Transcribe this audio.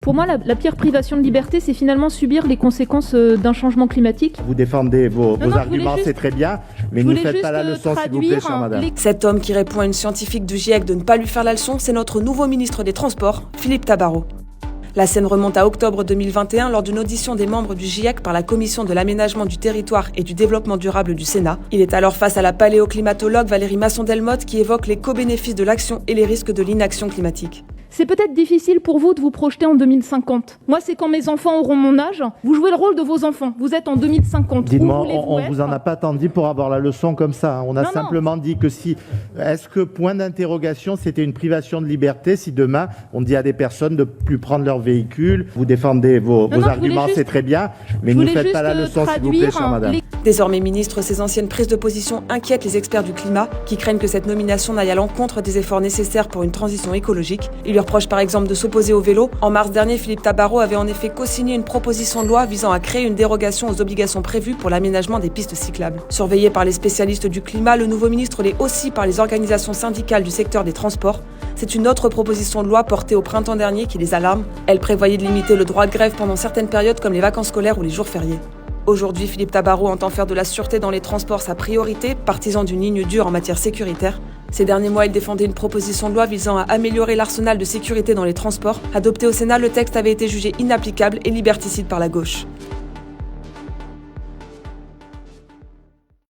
Pour moi, la pire privation de liberté, c'est finalement subir les conséquences d'un changement climatique. Vous défendez vos Non, arguments, c'est très bien, mais ne faites pas la leçon, s'il vous plaît, chère madame. Cet homme qui répond à une scientifique du GIEC de ne pas lui faire la leçon, c'est notre nouveau ministre des Transports, Philippe Tabarot. La scène remonte à octobre 2021 lors d'une audition des membres du GIEC par la Commission de l'aménagement du territoire et du développement durable du Sénat. Il est alors face à la paléoclimatologue Valérie Masson-Delmotte qui évoque les co-bénéfices de l'action et les risques de l'inaction climatique. C'est peut-être difficile pour vous de vous projeter en 2050. Moi, c'est quand mes enfants auront mon âge. Vous jouez le rôle de vos enfants. Vous êtes en 2050. Dites-moi, on vous en a pas tant dit pour avoir la leçon comme ça. On a simplement dit que si... Est-ce que, point d'interrogation, c'était une privation de liberté si demain, on dit à des personnes de plus prendre leur véhicule? Vous défendez vos arguments, c'est très bien, mais ne faites pas la leçon, s'il vous plaît, chère madame. Désormais ministre, ces anciennes prises de position inquiètent les experts du climat qui craignent que cette nomination n'aille à l'encontre des efforts nécessaires pour une transition écologique. Il lui reproche par exemple de s'opposer au vélo. En mars dernier, Philippe Tabarot avait en effet co-signé une proposition de loi visant à créer une dérogation aux obligations prévues pour l'aménagement des pistes cyclables. Surveillé par les spécialistes du climat, le nouveau ministre l'est aussi par les organisations syndicales du secteur des transports. C'est une autre proposition de loi portée au printemps dernier qui les alarme. Elle prévoyait de limiter le droit de grève pendant certaines périodes comme les vacances scolaires ou les jours fériés. Aujourd'hui, Philippe Tabarot entend faire de la sûreté dans les transports sa priorité, partisan d'une ligne dure en matière sécuritaire. Ces derniers mois, il défendait une proposition de loi visant à améliorer l'arsenal de sécurité dans les transports. Adopté au Sénat, le texte avait été jugé inapplicable et liberticide par la gauche.